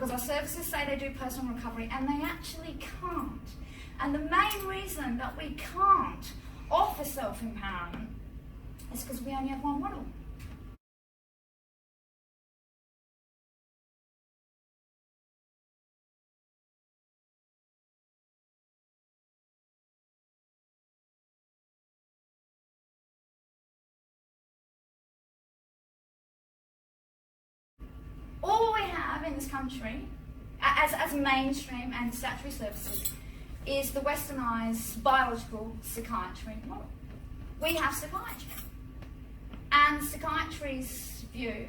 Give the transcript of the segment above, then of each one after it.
because our services say they do personal recovery and they actually can't. And the main reason that we can't offer self-empowerment is because we only have one model. All we have in this country, as mainstream and statutory services, is the westernised biological psychiatry model. We have psychiatry. And psychiatry's view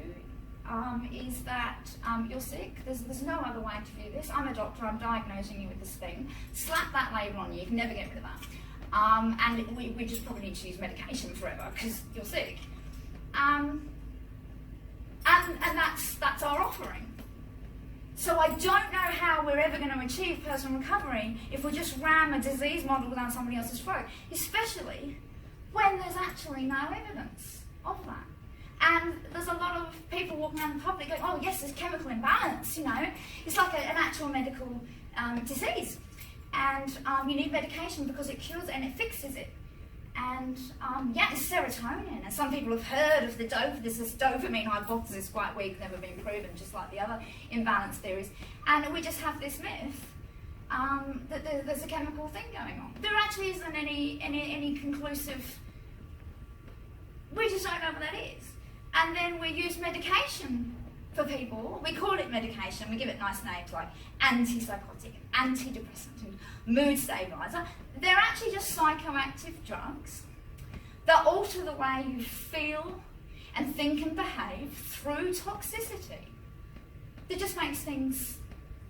is that you're sick. There's no other way to view this. I'm a doctor, I'm diagnosing you with this thing. Slap that label on you, you can never get rid of that. And we just probably need to use medication forever because you're sick. And that's our offering. So I don't know how we're ever going to achieve personal recovery if we just ram a disease model down somebody else's throat, especially when there's actually no evidence of that. And there's a lot of people walking around the public going, oh yes, there's chemical imbalance, you know. It's like an actual medical disease. And you need medication because it cures and it fixes it. And yeah, it's serotonin. And some people have heard of this dopamine hypothesis, quite weak, never been proven, just like the other imbalance theories. And we just have this myth that there's a chemical thing going on. There actually isn't any conclusive. We just don't know what that is. And then we use medication for people. We call it medication. We give it nice names like antipsychotic, antidepressant, and mood stabilizer. They're actually just psychoactive drugs that alter the way you feel and think and behave through toxicity. That just makes things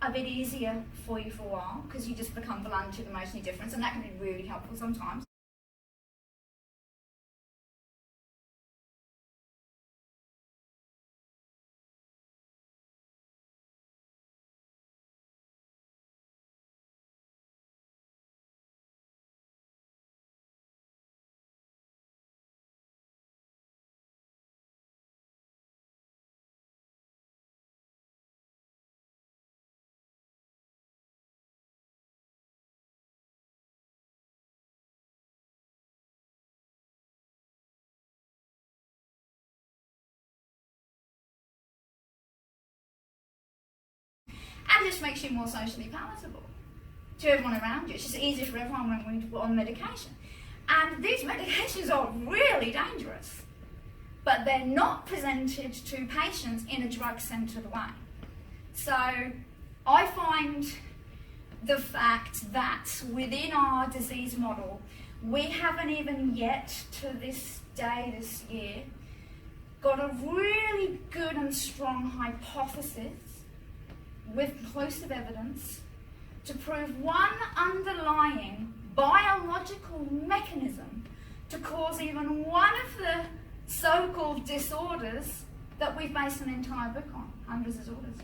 a bit easier for you for a while because you just become blunt to the emotional difference, and that can be really helpful sometimes. And just makes you more socially palatable to everyone around you. It's just easier for everyone when we're on medication. And these medications are really dangerous, but they're not presented to patients in a drug-centred way. So I find the fact that within our disease model, we haven't even yet to this day, this year, got a really good and strong hypothesis with conclusive evidence to prove one underlying biological mechanism to cause even one of the so-called disorders that we've based an entire book on, hunger disorders.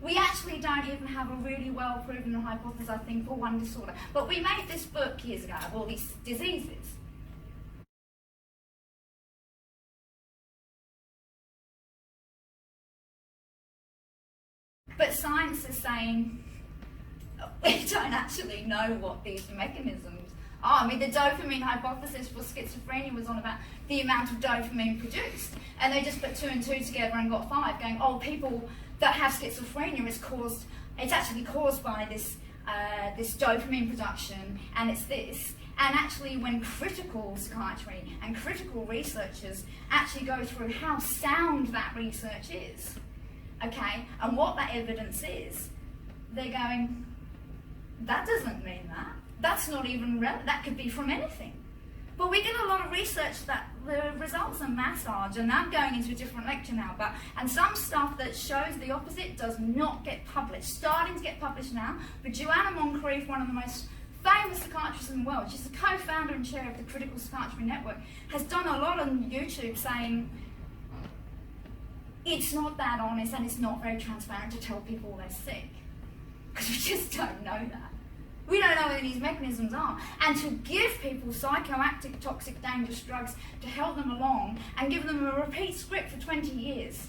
We actually don't even have a really well-proven hypothesis, I think, for one disorder. But we made this book years ago of all these diseases. But science is saying we don't actually know what these mechanisms are. I mean, the dopamine hypothesis for schizophrenia was on about the amount of dopamine produced. And they just put 2 and 2 together and got 5, going, oh, people that have schizophrenia it's actually caused by this dopamine production, and it's this. And actually, when critical psychiatry and critical researchers actually go through how sound that research is, okay, and what that evidence is, they're going, that doesn't mean that. That's not even relevant. That could be from anything. But we get a lot of research that the results are massaged, and I'm going into a different lecture now, and some stuff that shows the opposite does not get published. Starting to get published now, but Joanna Moncrief, one of the most famous psychiatrists in the world, she's the co-founder and chair of the Critical Psychiatry Network, has done a lot on YouTube saying, it's not that honest and it's not very transparent to tell people they're sick. Because we just don't know that. We don't know what these mechanisms are. And to give people psychoactive, toxic, dangerous drugs to help them along and give them a repeat script for 20 years,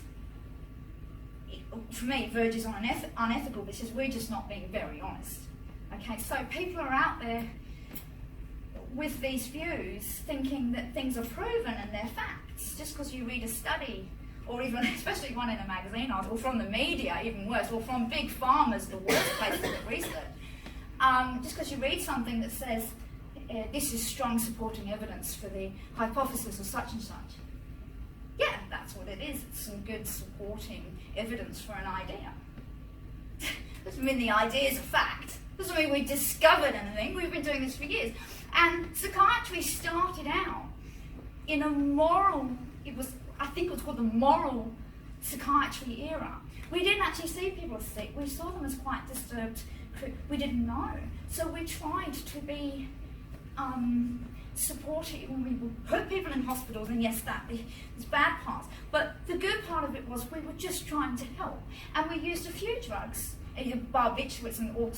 for me, verges on unethical because we're just not being very honest. Okay, so people are out there with these views thinking that things are proven and they're facts just because you read a study, or even, especially one in a magazine article, or from the media, even worse, or from big pharma's the worst place to get research. Just because you read something that says, this is strong supporting evidence for the hypothesis of such and such. Yeah, that's what it is. It's some good supporting evidence for an idea. Doesn't mean the idea is a fact. Doesn't mean we discovered anything. We've been doing this for years. And psychiatry started out in a moral, I think it was called the moral psychiatry era. We didn't actually see people as sick. We saw them as quite disturbed. We didn't know. So we tried to be supportive when we would put people in hospitals, and yes, there's bad parts. But the good part of it was we were just trying to help. And we used a few drugs, barbiturates and all,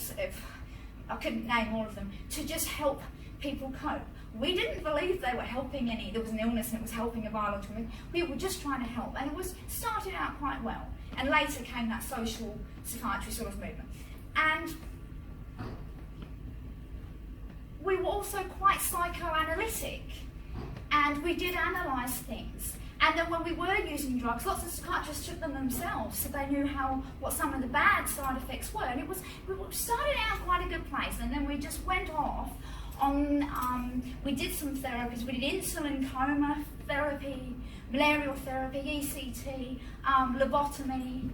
I couldn't name all of them, to just help people cope. We didn't believe they were helping any, there was an illness and it was helping a biological. We were just trying to help, and it started out quite well. And later came that social psychiatry sort of movement. And we were also quite psychoanalytic, and we did analyse things. And then when we were using drugs, lots of psychiatrists took them themselves, so they knew what some of the bad side effects were. And we started out quite a good place, and then we just went off on, we did some therapies. We did insulin coma therapy, malarial therapy, ECT, lobotomy,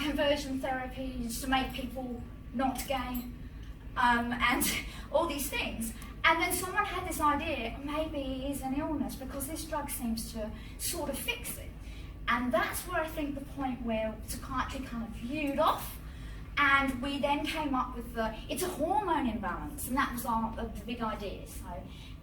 conversion therapies to make people not gay, and all these things. And then someone had this idea, maybe it is an illness because this drug seems to sort of fix it. And that's where I think the point where psychiatry kind of viewed off, and we then came up with it's a hormone imbalance, and that was the big idea. So,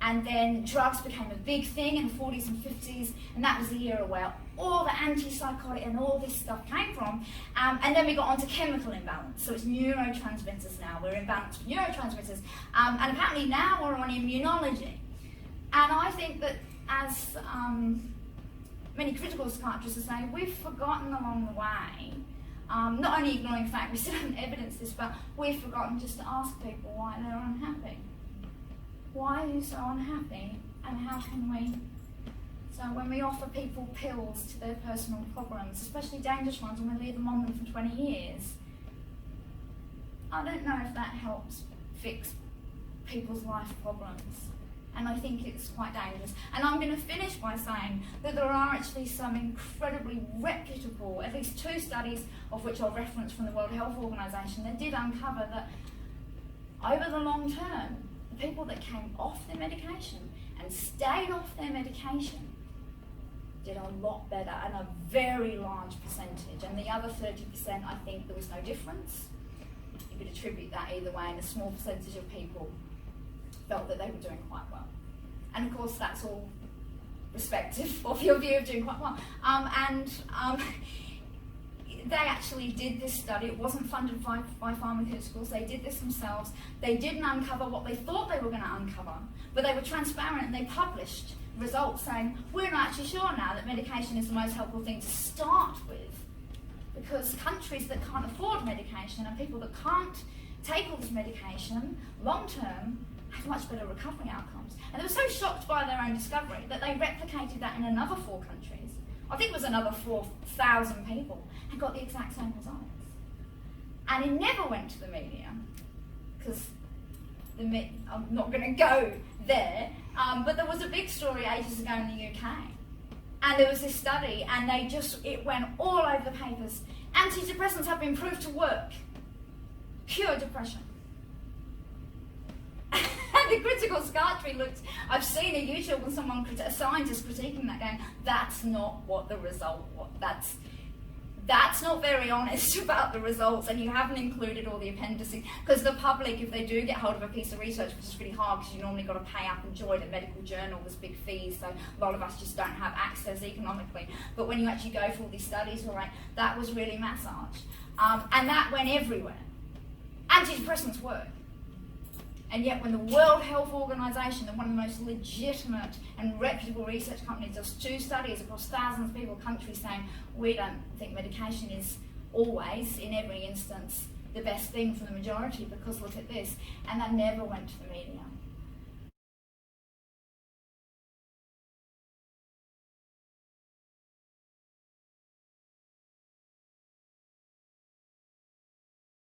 and then drugs became a big thing in the 40s and 50s, and that was the era where all the antipsychotic and all this stuff came from. And then we got onto chemical imbalance, so it's neurotransmitters now. We're imbalanced with neurotransmitters, and apparently now we're on immunology. And I think that, as many critical psychiatrists are saying, we've forgotten along the way. Not only ignoring the fact we still haven't evidenced this, but we've forgotten just to ask people why they're unhappy. Why are you so unhappy, and how can we? So when we offer people pills to their personal problems, especially dangerous ones, and we leave them on them for 20 years, I don't know if that helps fix people's life problems. And I think it's quite dangerous. And I'm going to finish by saying that there are actually some incredibly reputable, at least 2 studies of which I'll reference from the World Health Organization, that did uncover that over the long term, the people that came off their medication and stayed off their medication did a lot better, and a very large percentage. And the other 30%, I think there was no difference. You could attribute that either way, and a small percentage of people felt that they were doing quite well. And of course that's all respective of your view of doing quite well. They actually did this study. It wasn't funded by pharmaceuticals. They did this themselves. They didn't uncover what they thought they were going to uncover, but they were transparent, and they published results saying, we're not actually sure now that medication is the most helpful thing to start with, because countries that can't afford medication and people that can't take all this medication long term have much better recovery outcomes. And they were so shocked by their own discovery that they replicated that in another 4 countries. I think it was another 4,000 people, and got the exact same results. And it never went to the media, because I'm not going to go there, but there was a big story ages ago in the UK. And there was this study, and it went all over the papers. Antidepressants have been proved to work. Cure depression. The critical psychiatry looked, I've seen a YouTube with a scientist critiquing that, going, that's not what the result was. That's not very honest about the results, and you haven't included all the appendices, because the public, if they do get hold of a piece of research, which is really hard because you normally got to pay up and join a medical journal, there's big fees, so a lot of us just don't have access economically. But when you actually go for all these studies, all right, that was really massaged. And that went everywhere. Antidepressants work. And yet when the World Health Organization, one of the most legitimate and reputable research companies, does 2 studies across thousands of people, countries, saying, we don't think medication is always, in every instance, the best thing for the majority, because look at this. And that never went to the media.